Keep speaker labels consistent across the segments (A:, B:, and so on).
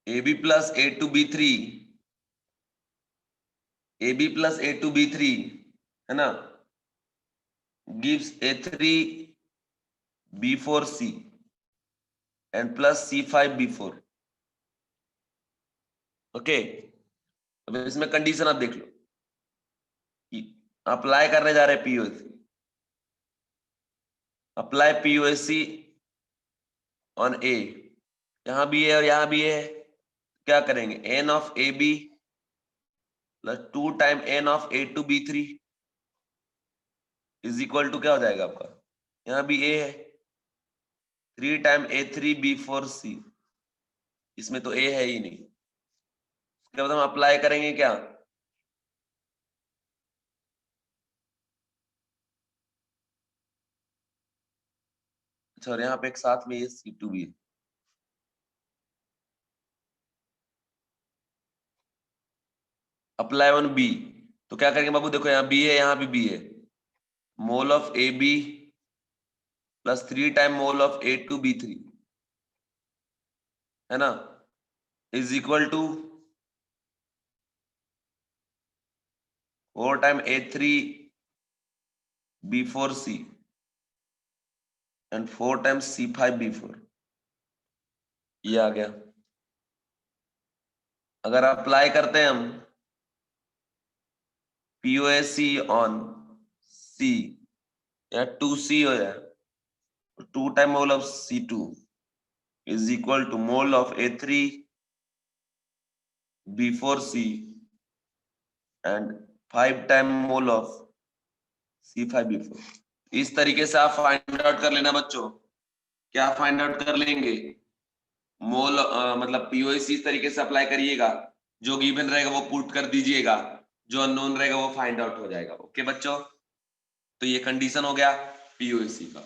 A: AB plus A2B3, AB plus A2B3 है ना, gives A3B4C and plus C5B4. Okay, अब इसमें कंडीशन आप देख लो, अप्लाई करने जा रहे हैं POAC, apply POAC on A, यहां भी है और यहां भी है, क्या करेंगे, n of A B plus 2 time n of A2B3 is equal to क्या हो जाएगा आपका, यहां भी ए है, 3 टाइम A3B4C, इसमें तो ए है ही नहीं, उसके बाद हम अप्लाई करेंगे क्या, अच्छा, और यहाँ पे एक साथ में ये C2 भी है, अप्लाई ऑन बी, तो क्या करेंगे बाबू, देखो यहाँ बी है, यहाँ भी बी है, mole of A B plus 3 time mole of A2B3 है ना, is equal to 4 time A3B4C and 4 time C5B4, ये आ गया। अगर अप्लाई करते हैं हम POSC ऑन C, या 2C हो जाए, 2 time mole of C2 is equal to mole of A3B4C and 5 time mole of C5B4। इस तरीके से आप फाइंड आउट कर लेना बच्चों, क्या फाइंड आउट कर लेंगे, मोल मतलब पीओसी इस तरीके से अप्लाई करिएगा, जो गिवन रहेगा वो पुट कर दीजिएगा, जो अननोन रहेगा वो फाइंड आउट हो जाएगा। ओके बच्चों, तो ये कंडीशन हो गया पीओसी का।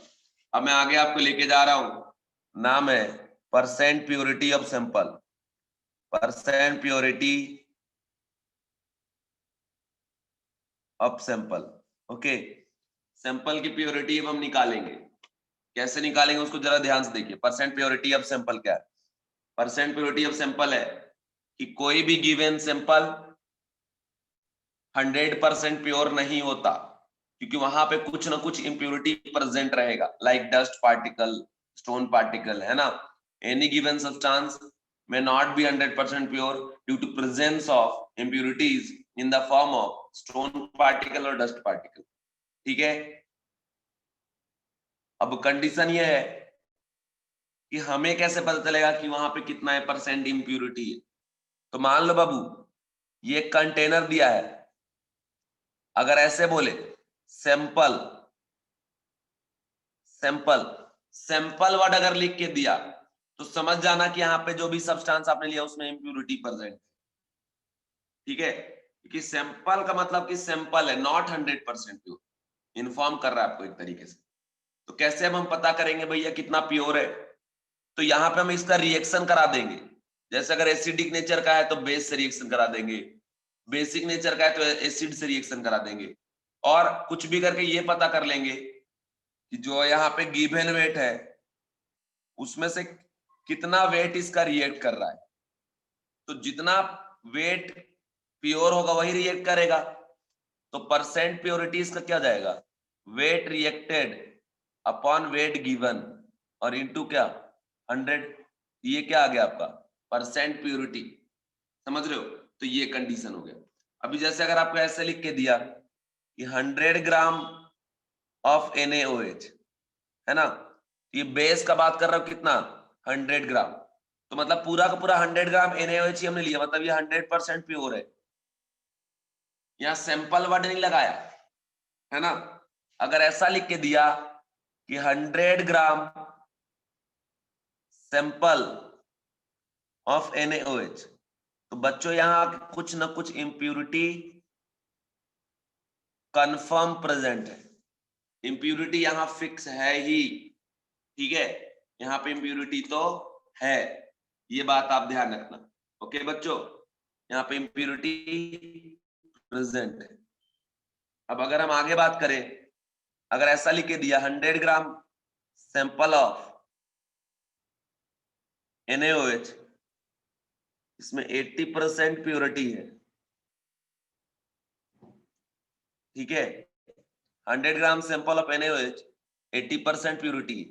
A: अब मैं आगे आपको लेके जा रहा हूं, नाम है percent purity of sample, percent purity of sample. Okay, sample की प्योरिटी अब हम निकालेंगे, कैसे निकालेंगे उसको जरा ध्यान से देखिए। परसेंट प्योरिटी ऑफ सैंपल क्या है, परसेंट प्योरिटी ऑफ सैंपल है कि कोई भी गिवन सैंपल 100% प्योर नहीं होता, क्योंकि वहां पे कुछ ना कुछ इम्प्योरिटी प्रेजेंट रहेगा, like dust particle, stone particle, है ना। Any given substance may not be 100% pure due to presence of impurities in the form of stone particle or dust particle। ठीक है, अब कंडीशन ये है कि हमें कैसे पता चलेगा कि वहां पे कितना है परसेंट इम्प्यूरिटी है। तो मान लो बाबू ये कंटेनर दिया है, अगर ऐसे बोले सैंपल, सैंपल, सैंपल वर्ड अगर लिख के दिया तो समझ जाना कि यहाँ पे जो भी सब्सटेंस आपने लिया उसमें इम्प्यूरिटी प्रेजेंट। ठीक है, क्योंकि सैंपल का मतलब कि सैंपल है, नॉट 100% प्योर, इन्फॉर्म कर रहा है आपको एक तरीके से। तो कैसे अब हम पता करेंगे भैया कितना प्योर है, तो यहाँ पे हम इसका रिएक्शन करा देंगे। जैसे अगर एसिडिक नेचर का है तो बेस से रिएक्शन करा देंगे, बेसिक नेचर का है तो एसिड से रिएक्शन करा देंगे, और कुछ भी करके ये पता कर लेंगे कि जो यहाँ पे गिवन वेट है उसमें से कितना वेट इसका रिएक्ट कर रहा है। तो जितना वेट प्योर होगा वही रिएक्ट करेगा, तो परसेंट प्योरिटी इसका क्या जाएगा, weight reacted upon weight given और इनटू क्या 100, ये क्या आ गया आपका परसेंट प्योरिटी। समझ रहे हो, तो ये कंडीशन हो गया। अभी जैसे अगर आपको ऐसे लिख के दिया कि 100 ग्राम ऑफ NaOH है ना, ये बेस का बात कर रहा हूं कितना 100 ग्राम, तो मतलब पूरा का पूरा 100 ग्राम NaOH ही हमने लिया, मतलब ये 100% प्योर है। यहाँ सैंपल वर्ड नहीं लगाया है ना। अगर ऐसा लिख के दिया कि 100 ग्राम सैंपल ऑफ NaOH, तो बच्चों यहां कुछ ना कुछ इंप्यूरिटी कंफर्म प्रेजेंट है, इंप्यूरिटी यहां फिक्स है ही। ठीक है, यहाँ पे इंप्यूरिटी तो है, ये बात आप ध्यान रखना। ओके बच्चों, यहाँ पे इंप्यूरिटी प्रेजेंट है। अब अगर हम आगे बात करें, अगर ऐसा लिख के दिया 100 ग्राम सैंपल ऑफ NaOH इसमें 80% प्योरिटी है, ठीक है। 100 gram sample of NaOH 80% purity,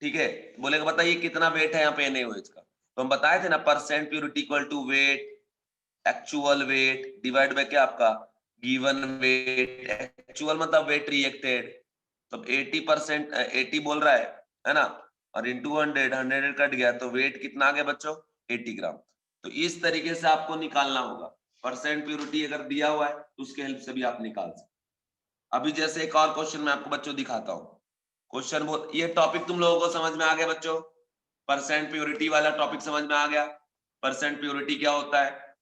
A: ठीक है। बोलेगा बताइए कितना वेट है यहाँ पे NaOH का, तो हम बताए थे ना percent purity equal to weight, actual weight divide by क्या आपका गिवन वेट, एक्चुअल मतलब वेट रिएक्टेड, तो 80% 80 बोल रहा है ना, और इंटू 100 कट गया तो वेट कितना आ गया बच्चों 80 ग्राम। तो इस तरीके से आपको निकालना होगा, परसेंट प्योरिटी अगर दिया हुआ है तो उसके हेल्प से भी आप निकाल सकते। अभी जैसे एक और क्वेश्चन मैं आपको बच्चों दिखाता हूँ, क्वेश्चन बहुत, ये टॉपिक तुम लोगों को समझ में आ गया बच्चों, परसेंट प्योरिटी वाला टॉपिक समझ में आ गया। परसेंट प्योरिटी क्या होता है,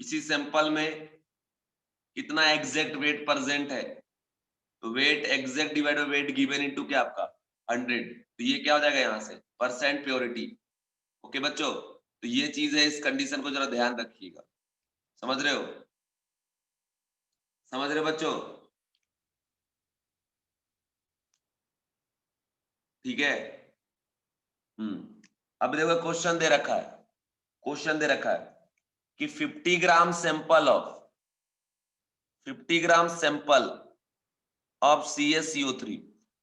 A: इसी सैंपल में कितना एग्जैक्ट वेट प्रेजेंट है, तो weight exact divide by weight given into क्या आपका 100, तो ये क्या हो जाएगा यहाँ से परसेंट प्योरिटी। ओके बच्चों, तो ये चीज है, इस कंडीशन को जरा ध्यान रखिएगा। समझ रहे हो, समझ रहे हो बच्चों, ठीक है। अब देखो क्वेश्चन दे रखा है, क्वेश्चन दे रखा है कि 50 gram sample of 50 gram sample of CaCO3,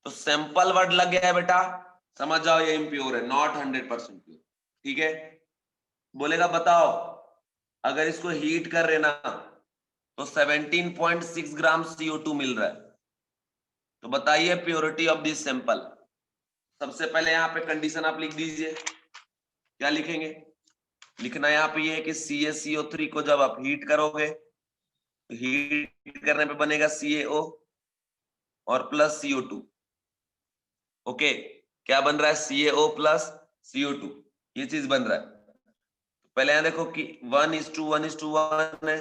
A: तो सैंपल वर्ड लग गया है बेटा, समझ जाओ ये इम्प्योर है, नॉट 100% प्योर, ठीक है। बोलेगा बताओ अगर इसको हीट कर रहे ना तो 17.6 ग्राम CO2 मिल रहा है, तो बताइए प्योरिटी ऑफ दिस सैंपल। सबसे पहले यहाँ पे कंडीशन आप लिख दीजिए, क्या लिखेंगे, लिखना यहाँ पे ये है कि CaCO3 को जब आप हीट करोगे तो हीट करने पे बनेगा CaO और प्लस CO2। ओके, क्या बन रहा है CaO प्लस CO2, ये चीज बन रहा है। पहले यहां देखो कि 1:1:1 है,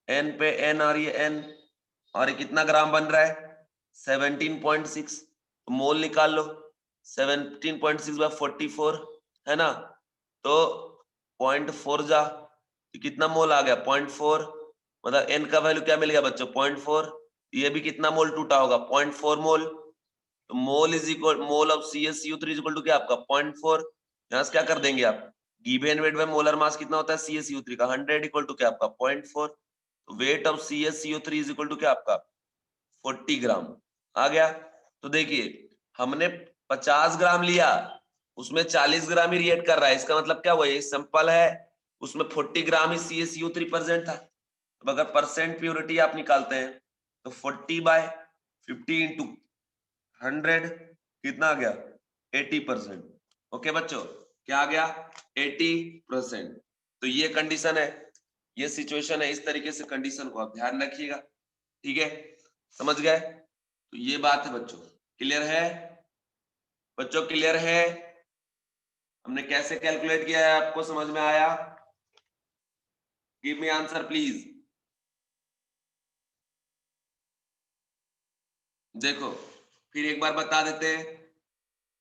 A: N पे N और ये N, और ये कितना ग्राम बन रहा है 17.6, तो मोल निकाल लो, 17.6 बाय 44 है ना, तो 0.4 जा, तो कितना मोल आ गया 0.4, मतलब N का वैल्यू क्या मिल गया बच्चों 0.4, ये भी कितना मोल टूटा होगा 0.4 मोल, तो mole is equal mole of CaCO3 is equal to क्या आपका 0.4, यहां से क्या कर देंगे आप given weight by molar mass कितना होता है CaCO3 का 100 इक्वल टू क्या आपका 0.4, तो weight of CaCO3 is equal to क्या आपका 40 ग्राम आ गया। तो देखिए हमने 50 ग्राम लिया, उसमें 40 ग्राम ही रिएक्ट कर रहा है, इसका मतलब क्या हुआ ये सिंपल है, उसमें 40 ग्राम ही CaCO3 प्रेजेंट था। अब अगर परसेंट प्योरिटी आप निकालते हैं तो 40/50 इंटू 100 कितना आ गया 80%। ओके बच्चों, क्या आ गया 80%। तो ये कंडीशन है, ये सिचुएशन है, इस तरीके से कंडीशन को आप ध्यान रखिएगा, ठीक है, समझ गए। तो ये बात है बच्चों, क्लियर है बच्चों, क्लियर है, हमने कैसे कैलकुलेट किया है आपको समझ में आया, गिव मी आंसर प्लीज। देखो फिर एक बार बता देते हैं,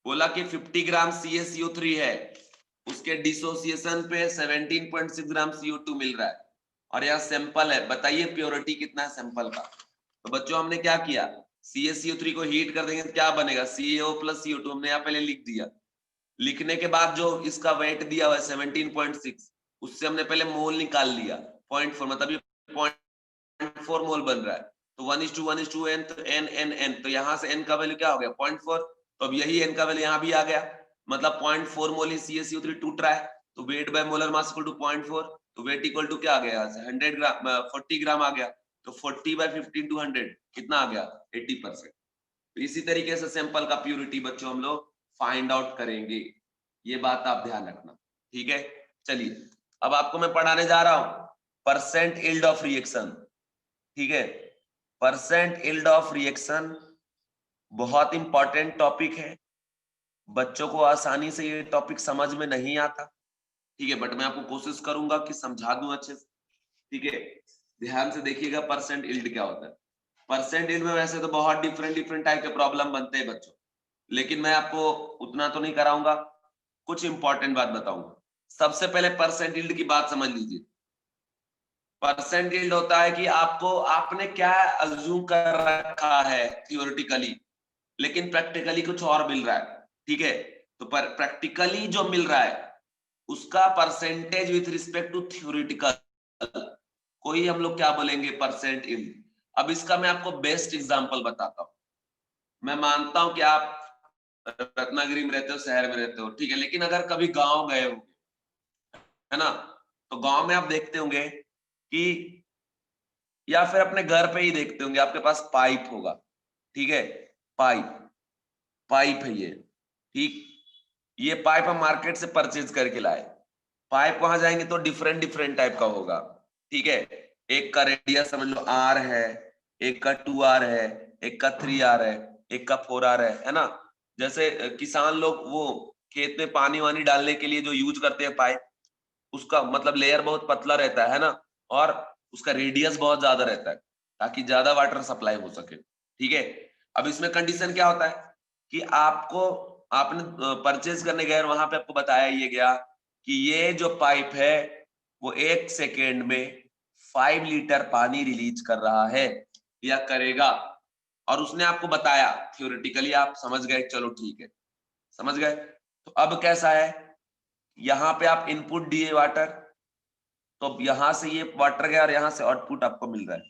A: बोला कि 50 ग्राम CaCO3 है, उसके डिसोसिएशन पे 17.6 ग्राम CO2 मिल रहा है, और यह सैंपल है, बताइए प्योरिटी कितना है सैंपल का। तो बच्चों हमने क्या किया, CaCO3 को हीट कर देंगे तो क्या बनेगा CaO प्लस CO2, हमने यहाँ पहले लिख दिया, लिखने के बाद जो इसका वेट दिया हुआ है 17.6, उससे हमने पहले मोल निकाल लिया 0.4, मतलब ये 0.4 मोल बन रहा है, तो 1:1:n, तो n, तो यहाँ से n का वैल्यू क्या हो गया 0.4, तो अब यही n का वैल्यू यहाँ भी आ गया, मतलब 0.4 मोल ही CaCO3 टूट रहा है, तो weight by molar mass equal to 0.4, तो वेट इक्वल टू क्या आ गया यहाँ से 100 ग्राम 40 ग्राम आ गया, तो 40/50 इंटू 100 कितना आ गया 80%। तो इसी तरीके से सैंपल का प्योरिटी बच्चों हम लोग फाइंड आउट करेंगे, ये बात आप ध्यान रखना, ठीक है। चलिए अब आपको मैं पढ़ाने जा रहा हूं परसेंट यील्ड ऑफ रिएक्शन, ठीक है। परसेंट यील्ड ऑफ रिएक्शन बहुत इंपॉर्टेंट टॉपिक है, बच्चों को आसानी से ये टॉपिक समझ में नहीं आता, ठीक है, बट मैं आपको कोशिश करूंगा कि समझा दूं अच्छे से, ठीक है। ध्यान से देखिएगा परसेंट यील्ड क्या होता है। परसेंट यील्ड में वैसे तो बहुत डिफरेंट डिफरेंट टाइप के प्रॉब्लम बनते हैं बच्चों, लेकिन मैं आपको उतना तो नहीं कराऊंगा, कुछ इंपॉर्टेंट बात बताऊंगा। सबसे पहले परसेंट यील्ड की बात समझ लीजिए। परसेंट यील्ड होता है कि आपको आपने क्या अज्यूम कर रखा है थियोरेटिकली, लेकिन प्रैक्टिकली कुछ और मिल रहा है, ठीक है। तो प्रैक्टिकली जो मिल रहा है उसका percentage with respect to theoretical, कोई हम लोग क्या बोलेंगे, परसेंट यील्ड। अब इसका मैं आपको बेस्ट एग्जांपल बताता हूं। मैं मानता हूं कि आप रत्नागिरी में रहते हो, शहर में रहते हो, ठीक है, लेकिन अगर कभी गांव गए हो, है ना, तो गांव में आप देखते होंगे कि, या फिर अपने घर पे ही देखते होंगे, आपके पास पाइप होगा, ठीक है, पाइप पाइप है ये, ठीक, ये पाइप हम मार्केट से परचेज करके लाए। पाइप वहां जाएंगे तो डिफरेंट डिफरेंट टाइप का होगा, ठीक है, एक का रेडियस समझ लो आर है, एक का 2R है, एक का 3R है, एक का 4R है ना। जैसे किसान लोग वो खेत में पानी वानी डालने के लिए जो यूज करते हैं पाइप, उसका मतलब लेयर बहुत पतला रहता है ना, और उसका रेडियस बहुत ज्यादा रहता है, ताकि ज्यादा वाटर सप्लाई हो सके, ठीक है। अब इसमें कंडीशन क्या होता है कि आपको, आपने परचेज करने गए, वहां पे आपको बताया ये गया कि ये जो पाइप है वो 1 सेकेंड में 5 लीटर पानी रिलीज कर रहा है या करेगा, और उसने आपको बताया, थ्योरेटिकली आप समझ गए, चलो ठीक है, समझ गए। तो अब कैसा है, यहाँ पे आप इनपुट दिए वाटर, तो यहां से ये वाटर गया और यहां से आउटपुट आपको मिल रहा है,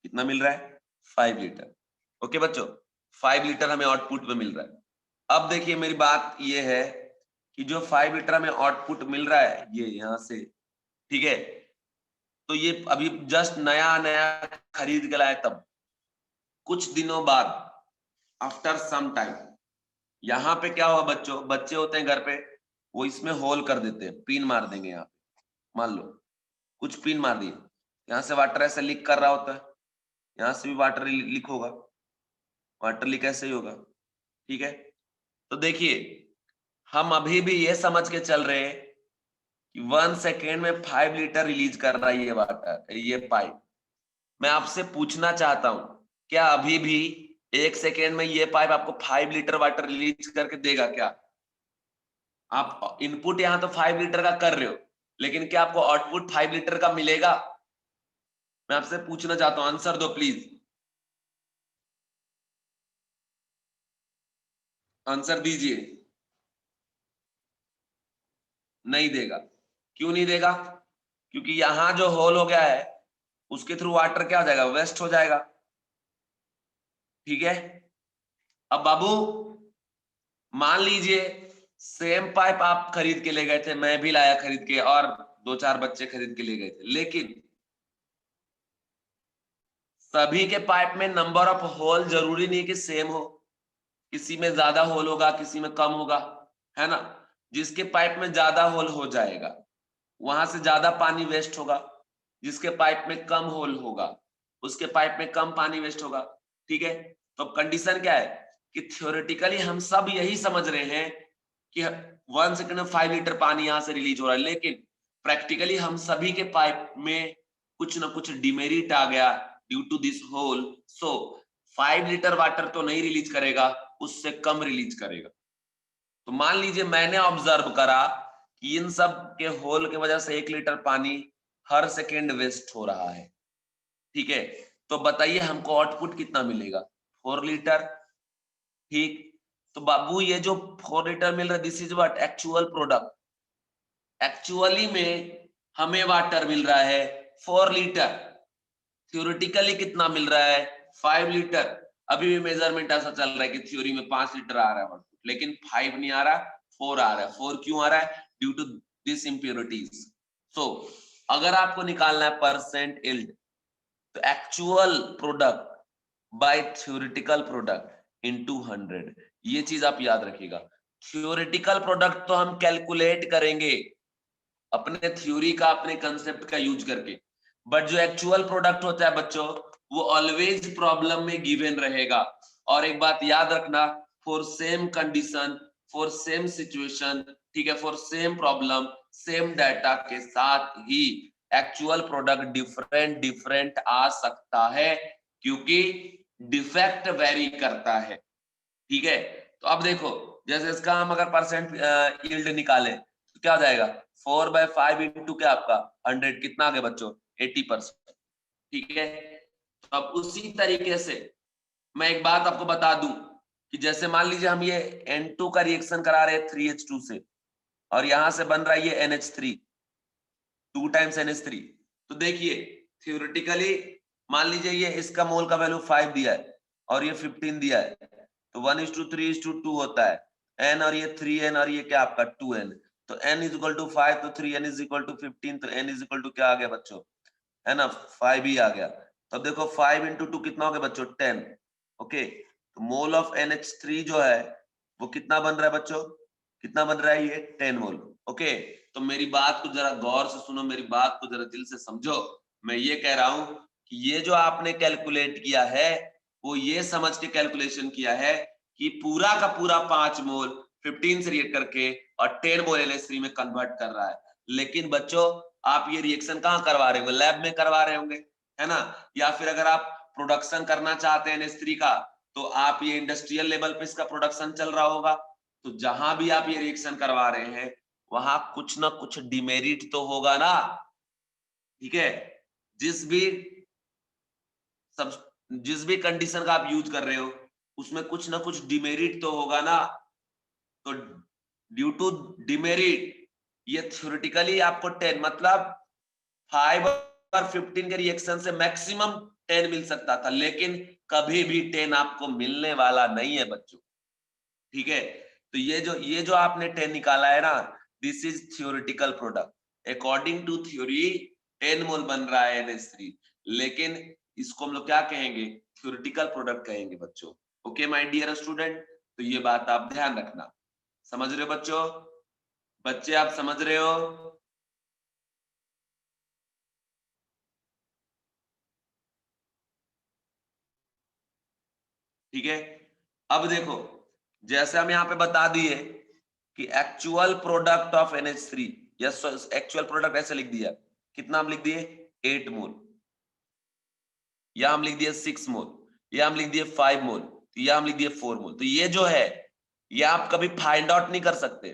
A: कितना मिल रहा है, 5 लीटर। ओके बच्चों, 5 लीटर हमें आउटपुट में मिल रहा है। अब देखिए मेरी बात ये है कि जो 5 लीटर हमें आउटपुट मिल रहा है ये यहां से, ठीक है, तो ये अभी जस्ट नया नया खरीद के लाया, तब कुछ दिनों बाद, आफ्टर सम टाइम, यहाँ पे क्या हुआ, बच्चों, बच्चे होते हैं घर पे, वो इसमें होल कर देते हैं, पिन मार देंगे यहाँ पे, मान लो कुछ पिन मार दिए, यहाँ से वाटर ऐसे लीक कर रहा होता है, यहाँ से भी वाटर लीक होगा, वाटर लीक ऐसे ही होगा, ठीक है। तो देखिए हम अभी भी ये समझ के चल रहे हैं कि 1 सेकेंड में 5 लीटर रिलीज कर रहा है ये वाटर, ये पाइप। मैं आपसे पूछना चाहता हूं, क्या अभी भी 1 सेकेंड में ये पाइप आपको 5 लीटर वाटर रिलीज करके देगा क्या? आप इनपुट यहां तो 5 लीटर का कर रहे हो, लेकिन क्या आपको आउटपुट 5 लीटर का मिलेगा? मैं आपसे पूछना चाहता हूं, आंसर दो प्लीज, आंसर दीजिए। नहीं देगा। क्यों नहीं देगा? क्योंकि यहां जो होल हो गया है उसके थ्रू वाटर क्या हो जाएगा, वेस्ट हो जाएगा, ठीक है। अब बाबू मान लीजिए सेम पाइप आप खरीद के ले गए थे, मैं भी लाया खरीद के, और 2-4 बच्चे खरीद के ले गए थे, लेकिन सभी के पाइप में नंबर ऑफ होल जरूरी नहीं कि सेम हो, किसी में ज्यादा होल होगा, किसी में कम होगा, है ना। जिसके पाइप में ज्यादा होल हो जाएगा वहां से ज्यादा पानी वेस्ट होगा, जिसके पाइप में कम होल होगा उसके पाइप में कम पानी वेस्ट होगा, ठीक है। तो कंडीशन क्या है कि थ्योरेटिकली हम सब यही समझ रहे हैं कि 1 सेकेंड में 5 लीटर पानी यहां से रिलीज हो रहा है, लेकिन प्रैक्टिकली हम सभी के पाइप में कुछ ना कुछ डिमेरिट आ गया due to this hole, so 5 litre water तो नहीं रिलीज करेगा, उससे कम रिलीज करेगा। तो मान लीजिए मैंने ऑब्जर्व करा कि इन सब के होल की वजह से 1 लीटर पानी हर सेकेंड वेस्ट हो रहा है, ठीक है। तो बताइए हमको आउटपुट कितना मिलेगा, 4 लीटर, ठीक। तो बाबू ये जो 4 लीटर मिल रहा है, this is what actual product, actually में हमें वाटर मिल रहा है 4 लीटर, थ्योरेटिकली कितना मिल रहा है, 5 लीटर। अभी भी मेजरमेंट ऐसा चल रहा है कि थ्योरी में 5 लीटर आ रहा है, लेकिन 5 नहीं आ रहा, 4 आ रहा है। 4 क्यों आ रहा है? Due to this impurities. So अगर आपको निकालना है परसेंट यील्ड, तो actual product by theoretical product into 100, ये चीज आप याद रखिएगा। थ्योरेटिकल प्रोडक्ट तो हम कैलकुलेट करेंगे अपने थ्योरी का, अपने कंसेप्ट का यूज करके, बट जो एक्चुअल प्रोडक्ट होता है बच्चों, वो ऑलवेज प्रॉब्लम में गिवन रहेगा। और एक बात याद रखना, for same condition, for same situation, ठीक है, for same problem, same data के साथ ही एक्चुअल प्रोडक्ट डिफरेंट डिफरेंट आ सकता है, क्योंकि डिफेक्ट वेरी करता है, ठीक है। तो अब देखो, जैसे इसका हम अगर परसेंट यील्ड निकाले तो क्या हो जाएगा, 4/5 इंटू क्या आपका 100, कितना आ गया बच्चों, 80%, ठीक है। तो अब उसी तरीके से मैं एक बात आपको बता दूं कि जैसे मान लीजिए हम ये N2 का रिएक्शन करा रहे हैं 3H2 से, और यहां से बन रहा है ये NH3, 2 टाइम्स NH3। तो देखिए थियोरेटिकली मान लीजिए ये इसका मोल का वैल्यू 5 दिया है और ये 15 दिया है, तो 1:3:2 होता है, n और ये 3n और ये क्या आपका 2n, तो n इज इक्वल टू 5, तो 3n इज इक्वल टू 15, तो n इज इक्वल टू क्या आ गया बच्चों, है ना 5 ही आ गया। तो अब देखो 5 × 2 कितना हो गया बच्चों 10। ओके, तो मोल ऑफ NH3 जो है वो कितना बन रहा है बच्चों, कितना बन रहा है ये 10 मोल। ओके, तो मेरी बात को जरा गौर से सुनो, मेरी बात को जरा दिल से समझो। मैं ये कह रहा हूं कि ये जो आपने कैलकुलेट किया है वो ये समझ के कैलकुलेशन किया है कि पूरा का पूरा 5 मोल 15 से रिएक्ट करके और 10 मोल NH3 में कन्वर्ट कर रहा है। लेकिन बच्चों आप ये रिएक्शन कहाँ करवा रहे होंगे, लैब में करवा रहे होंगे, है ना, या फिर अगर आप प्रोडक्शन करना चाहते हैं NH3 का तो आप ये इंडस्ट्रियल लेवल पे इसका प्रोडक्शन चल रहा होगा। तो जहां भी आप ये रिएक्शन करवा रहे हैं वहां कुछ ना कुछ डिमेरिट तो होगा ना, ठीक है। जिस भी जिस भी कंडीशन का आप यूज कर रहे हो उसमें कुछ ना कुछ डिमेरिट तो होगा ना। तो ड्यू टू डिमेरिट ये थ्योरेटिकली आपको 10 मतलब 5 और 15 के रिएक्शन से मैक्सिमम 10 मिल सकता था, लेकिन कभी भी 10 आपको मिलने वाला नहीं है बच्चों, ठीक है। तो ये जो आपने 10 निकाला है ना, this is theoretical product. According to theory 10 mole बन रहा है NH3, लेकिन इसको हम लोग क्या कहेंगे, थ्योरेटिकल प्रोडक्ट कहेंगे बच्चों। ओके माय डियर स्टूडेंट, तो ये बात आप ध्यान रखना। समझ रहे हो बच्चों, बच्चे आप समझ रहे हो? ठीक है, अब देखो जैसे हम यहाँ पे बता दिए कि actual product of NH3, yes actual product ऐसे लिख दिया, कितना हम लिख दिए 8 मोल, या हम लिख दिए 6 मोल, या हम लिख दिए 5 मोल, या हम लिख दिए 4 मोल। तो ये जो है ये आप कभी फाइंड आउट नहीं कर सकते,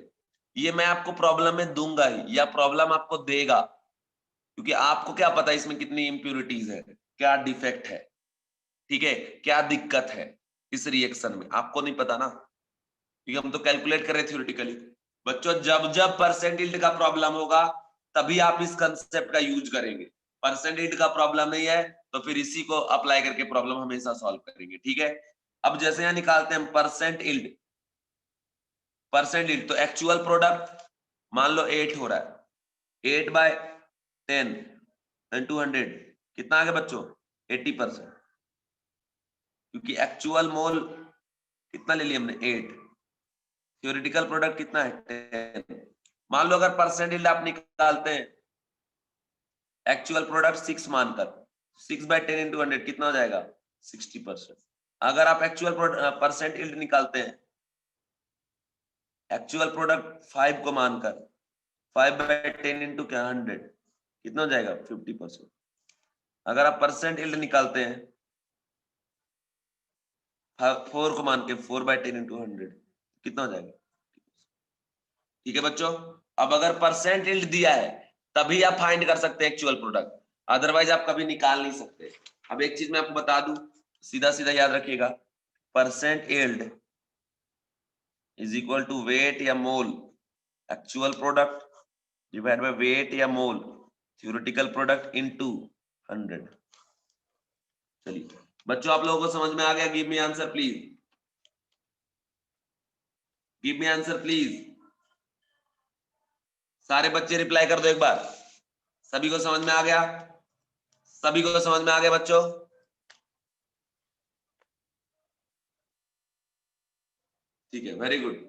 A: ये मैं आपको प्रॉब्लम में दूंगा ही, या प्रॉब्लम आपको देगा, क्योंकि आपको क्या पता इसमें कितनी इंप्योरिटीज है, क्या डिफेक्ट है, ठीक है, क्या दिक्कत है इस रिएक्शन में, आपको नहीं पता ना, क्योंकि हम तो कैलकुलेट कर रहे थ्योरेटिकली। बच्चों जब जब परसेंट यील्ड का प्रॉब्लम होगा तभी आप इस कंसेप्ट का यूज करेंगे, परसेंट यील्ड का प्रॉब्लम नहीं है तो फिर इसी को अप्लाई करके प्रॉब्लम हमेशा सॉल्व करेंगे, ठीक है। अब जैसे यहां निकालते हैं परसेंट यील्ड, परसेंट यील्ड तो एक्चुअल प्रोडक्ट मान लो 8 हो रहा है, 8/10 × 100 कितना आ गया बच्चों 80%, क्योंकि एक्चुअल मोल कितना ले लिया हमने 8, थ्योरेटिकल प्रोडक्ट कितना है 10। मान लो अगर परसेंट यील्ड आप निकालते हैं एक्चुअल प्रोडक्ट 6 मानकर, 6/10 × 100 कितना हो जाएगा 60%। अगर आप एक्चुअल परसेंट यील्ड निकालते हैं एक्चुअल प्रोडक्ट 5 को मानकर, 5/10 × क्या 100 कितना हो जाएगा 50%। अगर आप परसेंट यील्ड निकालते हैं 4 को मान के, 4/10 × 100 कितना हो जाएगा, ठीक है बच्चों। अब अगर परसेंट यील्ड दिया है तभी आप फाइंड कर सकते हैं एक्चुअल प्रोडक्ट, अदरवाइज आप कभी निकाल नहीं सकते। अब एक चीज मैं आपको बता दूं, सीधा सीधा याद रखिएगा, percent yield is equal to weight या mole actual product divide by weight या मोल थ्योरेटिकल प्रोडक्ट इनटू 100। चलिए बच्चों आप लोगों को समझ में आ गया, give me answer please, give me answer please, सारे बच्चे रिप्लाई कर दो एक बार। सभी को समझ में आ गया, सभी को समझ में आ गया बच्चों? ठीक है, वेरी गुड।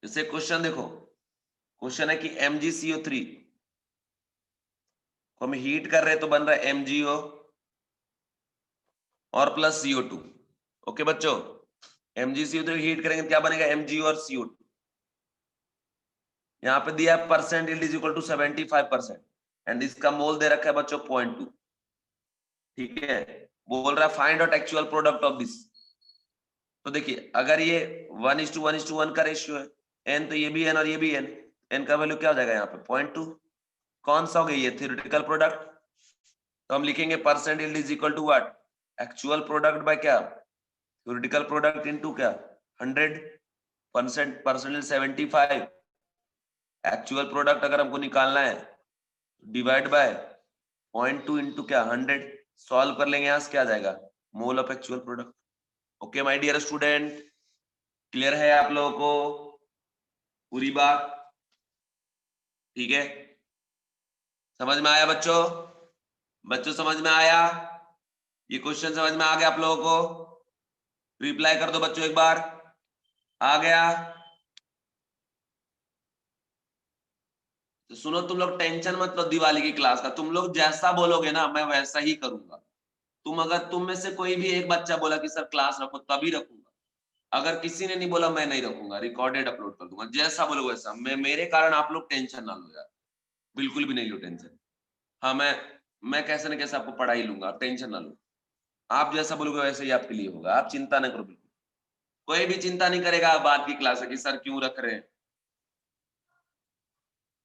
A: जैसे क्वेश्चन देखो, क्वेश्चन है कि MgCO3 को हम हीट कर रहे हैं तो बन रहा है MgO और प्लस CO2। ओके बच्चों, MgCO3 हीट करेंगे तो क्या बनेगा MgO और CO2। यहाँ पे दिया है percent yield is equal to 75% and इसका मोल दे रखा है बच्चों 0.2, ठीक है। बोल रहा है find out actual product of this. तो देखिए अगर ये 1:1:1 का रेशियो है, n तो ये भी n और ये भी n, एन का वैल्यू क्या हो जाएगा यहाँ पे 0.2। कौन सा हो गया ये थ्योरेटिकल प्रोडक्ट, तो हम लिखेंगे percent yield is equal to what, actual product by क्या, थ्योरेटिकल प्रोडक्ट इनटू क्या 100, परसेंट 75, एक्चुअल प्रोडक्ट अगर हमको निकालना है डिवाइड बाय 0.2 इंटू क्या 100, सॉल्व कर लेंगे, यहां से क्या आ जाएगा mole of actual product. Okay my dear student, clear है आप लोगों को पूरी बात, ठीक है, समझ में आया बच्चों, बच्चों समझ में आया, ये क्वेश्चन समझ में आ गया आप लोगों को, रिप्लाई कर दो बच्चों एक बार, आ गया। तो सुनो तुम लोग टेंशन मत लो दिवाली की क्लास का, तुम लोग जैसा बोलोगे ना मैं वैसा ही करूंगा। तुम में से कोई भी एक बच्चा बोला कि सर क्लास रखो तभी रखूंगा, अगर किसी ने नहीं बोला मैं नहीं रखूंगा, रिकॉर्डेड अपलोड कर दूंगा, जैसा बोलो वैसा। मेरे कारण आप लोग टेंशन ना लो यार, बिल्कुल भी नहीं लो टेंशन। हाँ मैं कैसे न कैसे आपको पढ़ा ही लूंगा, आप टेंशन ना लो, आप जैसा बोलोगे वैसे ही आपके लिए होगा, आप चिंता ना करो बिल्कुल, कोई भी चिंता नहीं करेगा बात की क्लास है कि सर क्यों रख रहे हैं,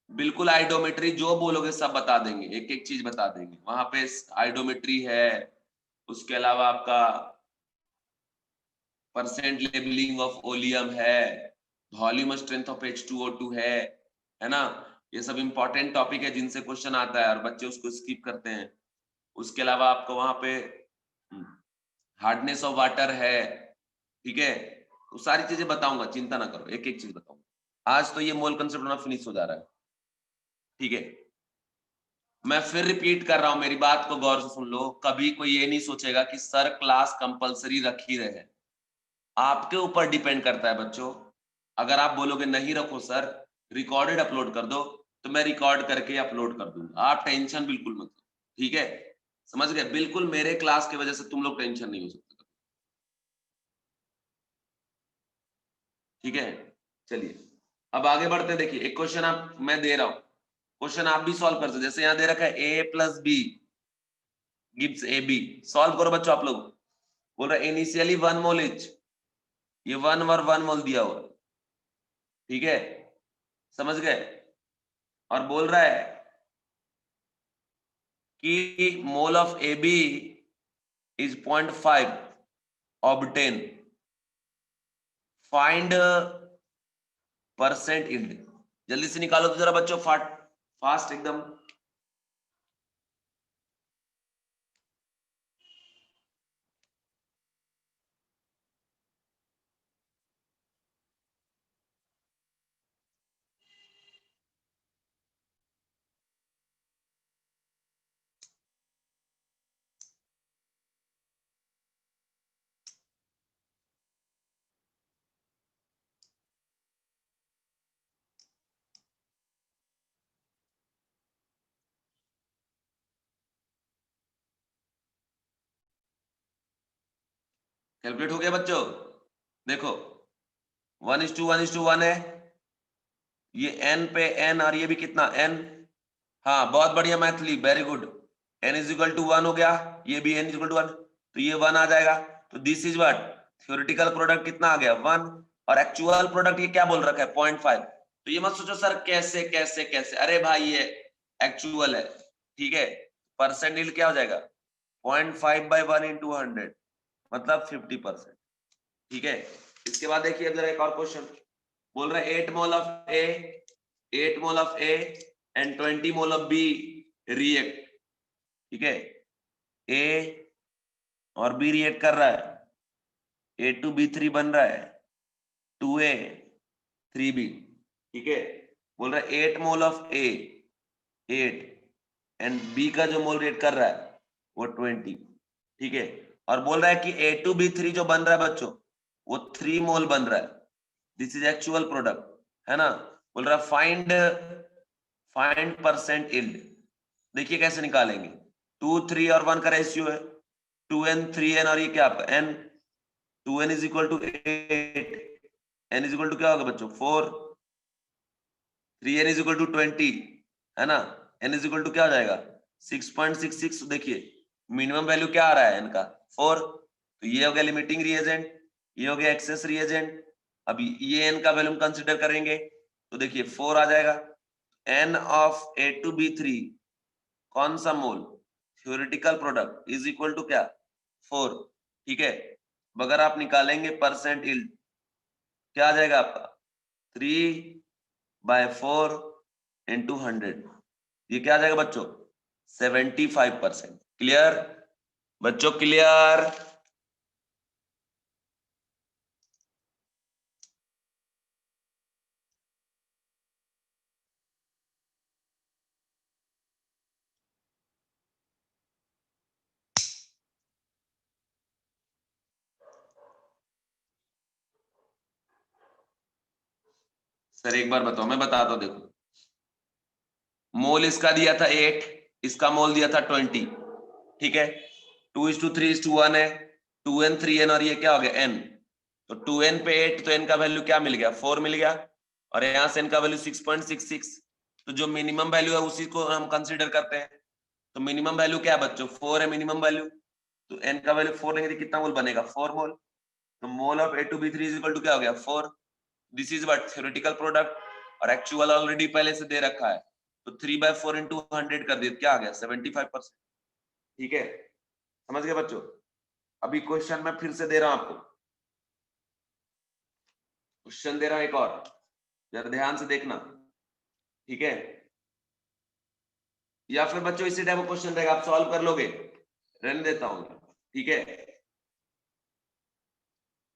A: बिल्कुल आइडोमेट्री जो बोलोगे सब बता देंगे, एक एक चीज बता देंगे वहां पे, आइडोमेट्री है, उसके अलावा आपका परसेंट लेबलिंग ऑफ ओलियम है, वॉल्यूम स्ट्रेंथ ऑफ H2O2 है ना, ये सब इंपॉर्टेंट टॉपिक है जिनसे क्वेश्चन आता है और बच्चे उसको स्किप करते हैं। उसके अलावा आपको वहां पे हार्डनेस ऑफ वाटर है, ठीक है, तो सारी चीजें बताऊंगा, चिंता ना करो, एक एक चीज बताऊंगा। आज तो ये मोल कंसेप्ट होना फिनिश हो जा रहा है, ठीक है। मैं फिर रिपीट कर रहा हूं, मेरी बात को गौर से सुन लो, कभी कोई ये नहीं सोचेगा कि सर क्लास कंपलसरी रख ही रहे हैं, आपके ऊपर डिपेंड करता है बच्चों। अगर आप बोलोगे नहीं रखो सर, रिकॉर्डेड अपलोड कर दो, तो मैं रिकॉर्ड करके अपलोड कर दूंगा, आप टेंशन बिल्कुल मत लो, ठीक है, समझ गए, बिल्कुल मेरे क्लास की वजह से तुम लोग टेंशन नहीं हो सकते, ठीक है। चलिए अब आगे बढ़ते हैं, देखिए एक क्वेश्चन आप मैं दे रहा हूं, क्वेश्चन आप भी सॉल्व कर सकते, जैसे यहां दे रखा है A plus B gives A B, solve करो बच्चों आप लोग। बोल रहा है इनिशियली 1 मोल इच, ये 1 और 1 मोल दिया हुआ, ठीक है, समझ गए, और बोल रहा है कि mole of A B is 0.5, obtain, find percent yield, जल्दी से निकालो तो जरा बच्चों, फास्ट एकदम। कैलकुलेट हो गया बच्चों, देखो 1:1:1 है, ये n पे n और ये भी कितना n, हाँ बहुत बढ़िया Maithili, very good, n is equal to 1 हो गया, ये भी n इज इक्वल टू 1, तो ये 1 आ जाएगा, तो this is what theoretical product कितना आ गया 1, और एक्चुअल प्रोडक्ट ये क्या बोल रखा है 0.5, तो ये मत सोचो सर कैसे कैसे कैसे, अरे भाई ये एक्चुअल है, ठीक है, परसेंट यील्ड क्या हो जाएगा 0.5/1 इंटू 100, मतलब 50%, ठीक है। इसके बाद देखिए जरा एक और क्वेश्चन, बोल रहा है 8 mole of A, 8 mole of A and 20 mole of B react, ठीक है, ए और बी रिएक्ट कर रहा है, A2B3 बन रहा है, 2A 3B, ठीक है, बोल रहा है 8 mole of A 8 and B का जो मोल रेट कर रहा है वो 20, ठीक है, और बोल रहा है कि A2B3 जो बन रहा है बच्चों वो 3 मोल बन रहा है, दिस इज एक्चुअल प्रोडक्ट, है ना, बोल रहा है फाइंड परसेंट यील्ड, देखिए कैसे निकालेंगे, 2 3 और 1 का रेशियो है, 2n 3n और ये क्या आपका n, 2n is equal to 8, n is equal to क्या होगा बच्चों 4, 3n इज इक्वल टू 20, है ना, n इज इक्वल टू क्या हो जाएगा 6.66, देखिए मिनिमम वैल्यू क्या आ रहा है n का 4, तो ये हो गया लिमिटिंग रिएजेंट, ये हो गया एक्सेस रिएजेंट, अब ये n का वैल्यू कंसिडर करेंगे, तो देखिए 4 आ जाएगा। N of A2B3 कौन सा mole, theoretical product is equal to क्या, 4। ठीक है, अगर आप निकालेंगे परसेंट यील्ड क्या आ जाएगा आपका, 3/4 इंटू 100, ये क्या आ जाएगा बच्चों, 75%। क्लियर बच्चों, क्लियर। सर एक बार बताओ, मैं बताता हूं, देखो मोल इसका दिया था 8, इसका मोल दिया था 20। ठीक है, 2:3:1 है, 2n 3n और ये क्या हो गया n, तो 2n पे 8 तो n का वैल्यू क्या मिल गया, 4 मिल गया, और यहां से n का वैल्यू 6.66, तो जो मिनिमम वैल्यू है उसी को हम कंसीडर करते हैं। तो मिनिमम वैल्यू क्या है बच्चों, 4 है मिनिमम वैल्यू, तो n का वैल्यू 4 लेंगे तो कितना मोल बनेगा, 4 मोल। तो mole of A2B3 is equal to क्या हो गया, 4। This is what, theoretical product, और एक्चुअल ऑलरेडी पहले से दे रखा है, तो 3/4 इंटू 100 कर दिए, क्या आ गया, 75%। ठीक है, समझ गए बच्चों। अभी क्वेश्चन मैं फिर से दे रहा हूं आपको, क्वेश्चन दे रहा हूं एक और, जरा ध्यान से देखना। ठीक है, या फिर बच्चों इसी टाइप का क्वेश्चन रहेगा, आप सॉल्व कर लोगे, रहने देता हूं। ठीक है,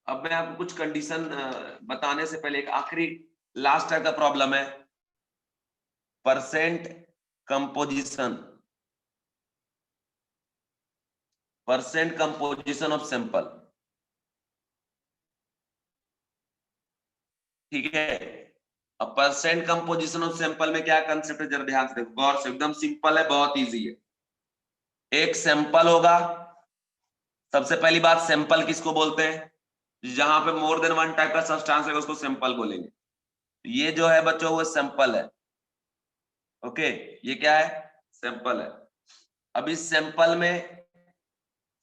A: अब मैं आपको कुछ कंडीशन बताने से पहले एक आखिरी लास्ट टाइप का प्रॉब्लम है, percent composition, percent composition of sample. ठीक है, अब परसेंट कंपोजिशन ऑफ सैंपल में क्या कंसेप्ट है, जरा ध्यान से देखो, गौर से, एकदम सिंपल है, बहुत इजी है। एक सैंपल होगा, सबसे पहली बात सैंपल किसको बोलते हैं, जहां पे मोर देन वन टाइप का सब्सटेंस है उसको सैंपल बोलेंगे। ये जो है बच्चों वो सैंपल है। ओके, ये क्या है, सैंपल है। अब इस सैंपल में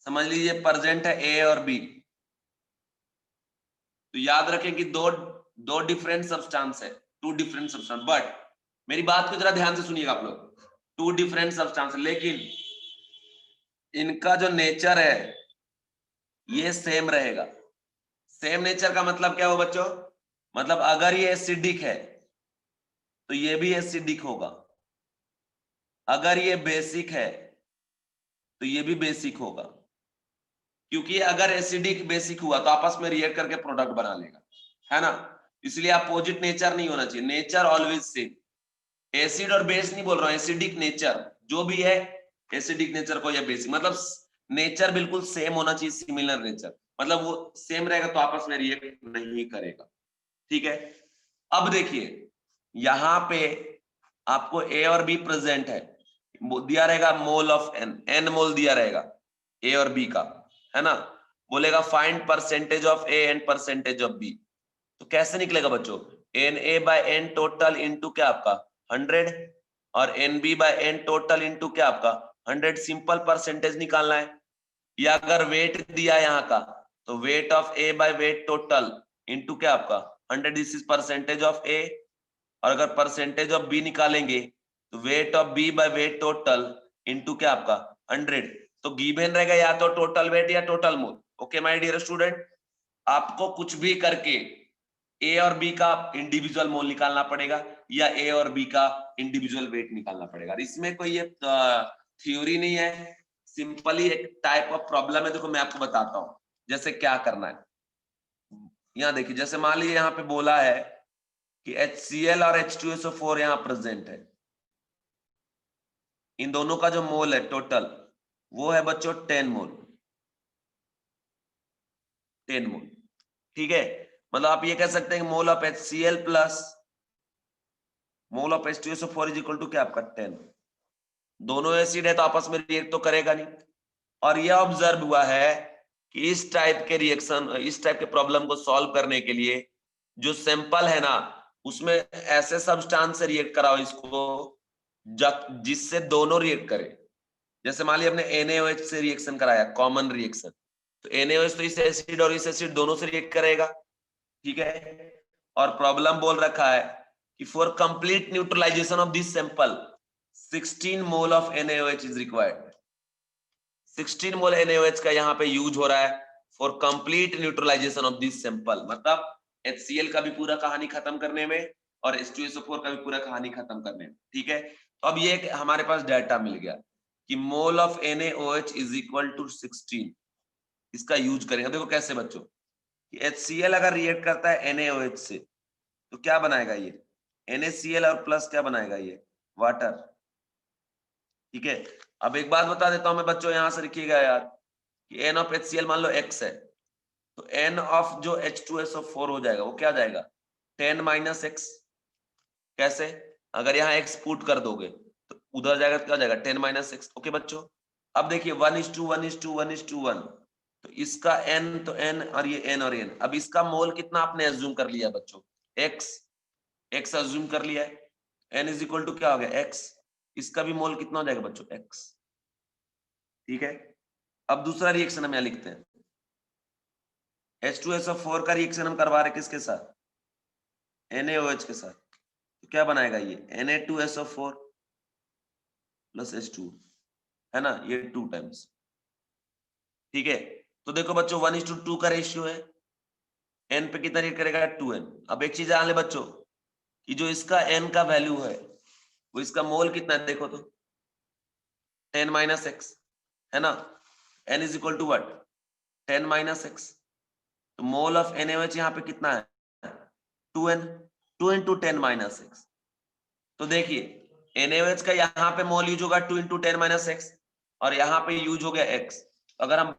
A: समझ लीजिए प्रेजेंट है ए और बी, तो याद रखें कि दो दो डिफरेंट सब्सटेंस है, टू डिफरेंट सब्सटेंस, बट मेरी बात को जरा ध्यान से सुनिएगा आप लोग, टू डिफरेंट सब्सटेंस, लेकिन इनका जो नेचर है ये सेम रहेगा। सेम नेचर का मतलब क्या हो बच्चों, मतलब अगर ये एसिडिक है तो ये भी एसिडिक होगा, अगर ये बेसिक है तो ये भी बेसिक होगा, क्योंकि अगर एसिडिक बेसिक हुआ तो आपस में रिएक्ट करके प्रोडक्ट बना लेगा, है ना। इसलिए अपोजिट नेचर नहीं होना चाहिए, नेचर ऑलवेज सेम। एसिड और बेस नहीं बोल रहा हूं, एसिडिक नेचर जो भी है, एसिडिक नेचर को या बेसिक, मतलब नेचर बिल्कुल सेम होना चाहिए, सिमिलर नेचर, मतलब वो सेम रहेगा तो आपस में रिएक्ट नहीं करेगा। ठीक है, अब देखिए यहां पे आपको ए और बी प्रेजेंट है, दिया रहेगा mole of N, N mole दिया रहेगा ए और बी का, है ना। बोलेगा find percentage of A and percentage of B, तो कैसे निकलेगा बच्चों, N A by N total into क्या आपका 100, और N B by N total into क्या आपका 100, सिंपल परसेंटेज निकालना है। या अगर वेट दिया यहाँ का, तो weight of A by weight total into क्या आपका 100, this is percentage of A, और अगर परसेंटेज ऑफ बी निकालेंगे तो weight of B by weight total into क्या आपका 100, तो गिवन रहेगा या तो टोटल वेट या total mole. Okay my dear student, आपको कुछ भी करके ए और बी का इंडिविजुअल मोल निकालना पड़ेगा, या ए और बी का इंडिविजुअल वेट निकालना पड़ेगा। इसमें कोई ये थ्योरी नहीं है, सिंपली एक टाइप ऑफ प्रॉब्लम है। देखो मैं आपको बताता हूं जैसे क्या करना है। यहाँ देखिए, जैसे मान लीजिए यहाँ पे बोला है कि HCl और H2SO4 यहाँ प्रेजेंट है, इन दोनों का जो मोल है टोटल वो है बच्चों 10 मोल, 10 मोल। ठीक है, मतलब आप ये कह सकते हैं कि mole of HCl plus mole of H2SO4 is equal to क्या आपका 10। दोनों एसिड है तो आपस में रिएक्ट तो करेगा नहीं, और यह ऑब्जर्व हुआ है कि इस टाइप के रिएक्शन, इस टाइप के प्रॉब्लम को सॉल्व करने के लिए जो सैंपल है ना उसमें ऐसे सब्सटेंस से रिएक्ट कराओ इसको जिससे दोनों रिएक्ट करे। जैसे मान लिया हमने NaOH से रिएक्शन कराया, कॉमन रिएक्शन, तो NaOH तो इस एसिड और इस एसिड दोनों से रिएक्ट करेगा। ठीक है, और प्रॉब्लम बोल रखा है कि for complete neutralization of this sample 16 mole of NaOH is required. 16 mole NaOH का यहाँ पे यूज हो रहा है for complete neutralization of this sample, मतलब HCl का भी पूरा कहानी खत्म करने में और H2SO4 का भी पूरा कहानी खत्म करने में। ठीक है, तो अब ये हमारे पास डाटा मिल गया कि mole of NaOH is equal to 16। इसका यूज करेंगे, देखो कैसे बच्चों कि HCl अगर रिएक्ट करता है NaOH से तो क्या बनाएगा ये NaCl और प्लस क्या बनाएगा ये वाटर। ठीक है, अब एक बात बता देता हूं मैं बच्चों, यहां से लिखिएगा यार कि N ऑफ HCl मान लो X है तो N ऑफ जो H2SO4 हो जाएगा वो क्या जाएगा 10 माइनस X। कैसे, अगर यहाँ X पुट कर दोगे तो उधर जाएगा तो क्या जाएगा 10 माइनस X। ओके बच्चों, अब देखिए 1:1:1:1 तो इसका N तो N और ये N और N। अब इसका मोल कितना आपने अज्यूम कर लिया बच्चों X अज्यूम कर लिया है। N इज इक्वल टू क्या हो गया X, इसका भी मोल कितना हो जाएगा बच्चों X। ठीक है, अब दूसरा रिएक्शन हम यहाँ लिखते हैं, H2SO4 का रिएक्शन हम करवा रहे किसके साथ NaOH के साथ, तो क्या बनाएगा ये Na2SO4 प्लस H2 है ना, ये 2 टाइम्स। ठीक है, तो देखो बच्चों 1:2 का रेशियो है, N पे कितना रिएक्ट करेगा 2N। अब एक चीज जान ले बच्चों कि जो इसका N का वैल्यू है वो इसका मोल कितना है, देखो तो 10 माइनस X है ना, N is equal to what 10 minus X। तो मोल ऑफ NaOH यहाँ पे कितना है 2N, 2 into 10 माइनस X। तो देखिए NaOH का यहाँ पे मोल यूज होगा 2 into 10 माइनस X और यहाँ पे यूज हो गया X। अगर हम